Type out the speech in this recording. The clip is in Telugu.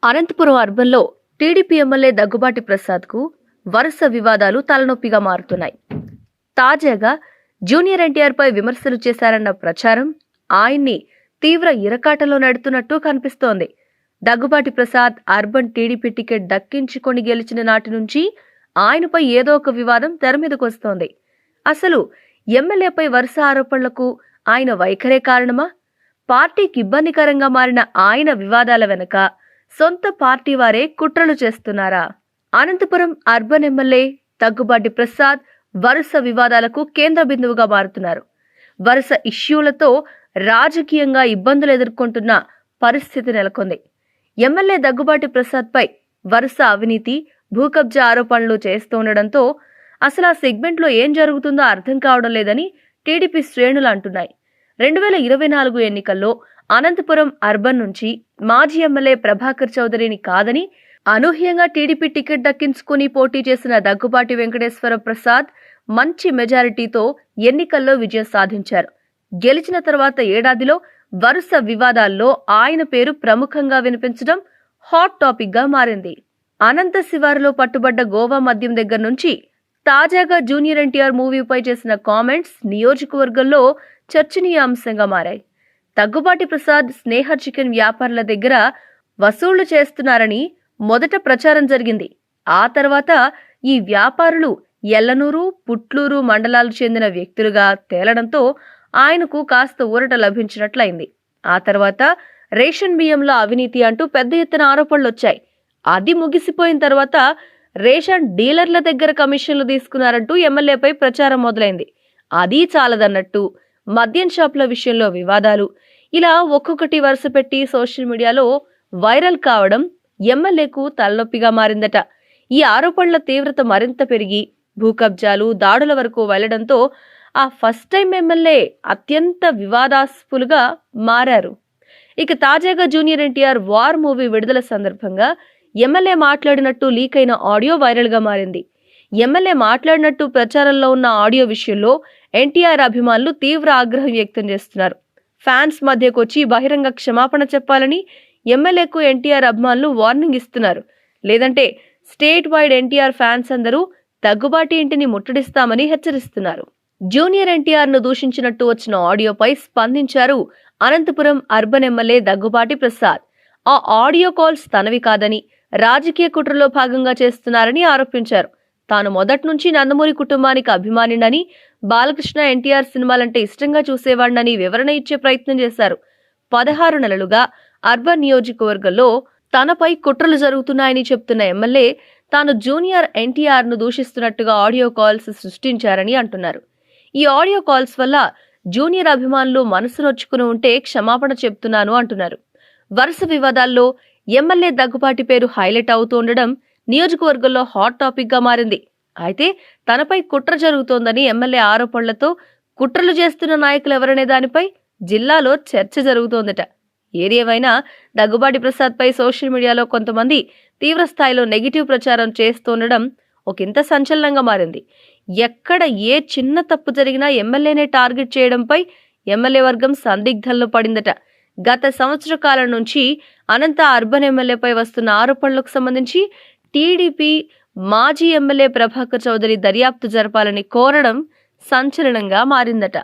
అనంతపురం అర్బన్లో టీడీపీ ఎమ్మెల్యే దగ్గుబాటి ప్రసాద్కు వరుస వివాదాలు తలనొప్పిగా మారుతున్నాయి. తాజాగా జూనియర్ ఎన్టీఆర్పై విమర్శలు చేశారన్న ప్రచారం ఆయన్ని తీవ్ర ఇరకాటలో నెడుతున్నట్టు కనిపిస్తోంది. దగ్గుబాటి ప్రసాద్ అర్బన్ టీడీపీ టికెట్ దక్కించుకొని గెలిచిన నాటి నుంచి ఆయనపై ఏదో ఒక వివాదం తెరమీదకొస్తోంది. అసలు ఎమ్మెల్యేపై వరుస ఆరోపణలకు ఆయన వైఖరే కారణమా? పార్టీకి ఇబ్బందికరంగా మారిన ఆయన వివాదాల వెనుక సొంత పార్టీ వారే కుట్రలు చేస్తున్నారా? అనంతపురం అర్బన్ ఎమ్మెల్యే దగ్గుబాటి ప్రసాద్ వరుస వివాదాలకు కేంద్ర బిందువుగా మారుతున్నారు. వరుస ఇష్యూలతో రాజకీయంగా ఇబ్బందులు ఎదుర్కొంటున్న పరిస్థితి నెలకొంది. ఎమ్మెల్యే దగ్గుబాటి ప్రసాద్ పై వరుస అవినీతి, భూకబ్జా ఆరోపణలు చేస్తుండటంతో అసలు ఆ సెగ్మెంట్లో ఏం జరుగుతుందో అర్థం కావడం లేదని టీడీపీ శ్రేణులు అంటున్నాయి. 2024 ఎన్నికల్లో అనంతపురం అర్బన్ నుంచి మాజీ ఎమ్మెల్యే ప్రభాకర్ చౌదరిని కాదని అనూహ్యంగా టీడీపీ టికెట్ దక్కించుకుని పోటీ చేసిన దగ్గుబాటి వెంకటేశ్వర ప్రసాద్ మంచి మెజారిటీతో ఎన్నికల్లో విజయం సాధించారు. గెలిచిన తర్వాత ఏడాదిలో వరుస వివాదాల్లో ఆయన పేరు ప్రముఖంగా వినిపించడం హాట్ టాపిక్ గా మారింది. అనంత శివారులో పట్టుబడ్డ గోవా మద్యం దగ్గర నుంచి తాజాగా జూనియర్ ఎన్టీఆర్ మూవీపై చేసిన కామెంట్స్ నియోజకవర్గంలో చర్చనీయాంశంగా మారాయి. దగ్గుబాటి ప్రసాద్ స్నేహ చికెన్ వ్యాపారుల దగ్గర వసూళ్లు చేస్తున్నారని మొదట ప్రచారం జరిగింది. ఆ తర్వాత ఈ వ్యాపారులు ఎల్లనూరు, పుట్లూరు మండలాలకు చెందిన వ్యక్తులుగా తేలడంతో ఆయనకు కాస్త ఊరట లభించినట్లయింది. ఆ తర్వాత రేషన్ బియ్యంలో అవినీతి అంటూ పెద్ద ఎత్తున ఆరోపణలొచ్చాయి. అది ముగిసిపోయిన తర్వాత రేషన్ డీలర్ల దగ్గర కమిషన్లు తీసుకున్నారంటూ ఎమ్మెల్యేపై ప్రచారం మొదలైంది. అది చాలదన్నట్టు మద్యం షాపుల విషయంలో వివాదాలు, ఇలా ఒక్కొక్కటి వరుస పెట్టి సోషల్ మీడియాలో వైరల్ కావడం ఎమ్మెల్యేకు తలనొప్పిగా మారిందట. ఈ ఆరోపణల తీవ్రత మరింత పెరిగి భూకబ్జాలు, దాడుల వరకు వెళ్లడంతో ఆ ఫస్ట్ టైం ఎమ్మెల్యే అత్యంత వివాదాస్పదులుగా మారారు. ఇక తాజాగా జూనియర్ ఎన్టీఆర్ వార్ మూవీ విడుదల సందర్భంగా ఎమ్మెల్యే మాట్లాడినట్టు లీక్ అయిన ఆడియో వైరల్ గా మారింది. ఎమ్మెల్యే మాట్లాడినట్టు ప్రచారంలో ఉన్న ఆడియో విషయంలో ఎన్టీఆర్ అభిమానులు తీవ్ర ఆగ్రహం వ్యక్తం చేస్తున్నారు. ఫ్యాన్స్ మధ్యకొచ్చి బహిరంగ క్షమాపణ చెప్పాలని ఎమ్మెల్యేకు ఎన్టీఆర్ అభిమానులు వార్నింగ్ ఇస్తున్నారు. లేదంటే స్టేట్ వైడ్ ఎన్టీఆర్ ఫ్యాన్స్ అందరూ దగ్గుబాటి ఇంటిని ముట్టడిస్తామని హెచ్చరిస్తున్నారు. జూనియర్ ఎన్టీఆర్ ను దూషించినట్టు వచ్చిన ఆడియోపై స్పందించారు అనంతపురం అర్బన్ ఎమ్మెల్యే దగ్గుబాటి ప్రసాద్. ఆ ఆడియో కాల్స్ తనవి కాదని, రాజకీయ కుట్రలో భాగంగా చేస్తున్నారని ఆరోపించారు. తాను మొదటి నుంచి నందమూరి కుటుంబానికి అభిమానినని, బాలకృష్ణ ఎన్టీఆర్ సినిమాలంటే ఇష్టంగా చూసేవాడినని వివరణ ఇచ్చే ప్రయత్నం చేశారు. 16 నెలలుగా అర్బన్ నియోజకవర్గంలో తనపై కుట్రలు జరుగుతున్నాయని చెప్తున్న ఎమ్మెల్యే తాను జూనియర్ ఎన్టీఆర్ ను దూషిస్తున్నట్టుగా ఆడియో కాల్స్ సృష్టించారని అంటున్నారు. ఈ ఆడియో కాల్స్ వల్ల జూనియర్ అభిమానులు మనసు నొచ్చుకుని ఉంటే క్షమాపణ చెప్తున్నాను అంటున్నారు. వరుస వివాదాల్లో ఎమ్మెల్యే దగ్గుబాటి పేరు హైలైట్ అవుతూ ఉండడం నియోజకవర్గంలో హాట్ టాపిక్ గా మారింది. అయితే తనపై కుట్ర జరుగుతోందని ఎమ్మెల్యే ఆరోపణలతో కుట్రలు చేస్తున్న నాయకులు ఎవరనే దానిపై జిల్లాలో చర్చ జరుగుతోందట. ఏదేమైనా దగ్గుబాటి ప్రసాద్ పై సోషల్ మీడియాలో కొంతమంది తీవ్ర స్థాయిలో నెగిటివ్ ప్రచారం చేస్తుండడం ఒకంత సంచలనంగా మారింది. ఎక్కడ ఏ చిన్న తప్పు జరిగినా ఎమ్మెల్యేనే టార్గెట్ చేయడంపై ఎమ్మెల్యే వర్గం సందిగ్ధంలో పడిందట. గత సంవత్సర కాలం నుంచి అనంత అర్బన్ ఎమ్మెల్యేపై వస్తున్న ఆరోపణలకు సంబంధించి టీడీపీ మాజీ ఎమ్మెల్యే ప్రభాకర్ చౌదరి దర్యాప్తు జరపాలని కోరడం సంచలనంగా మారిందట.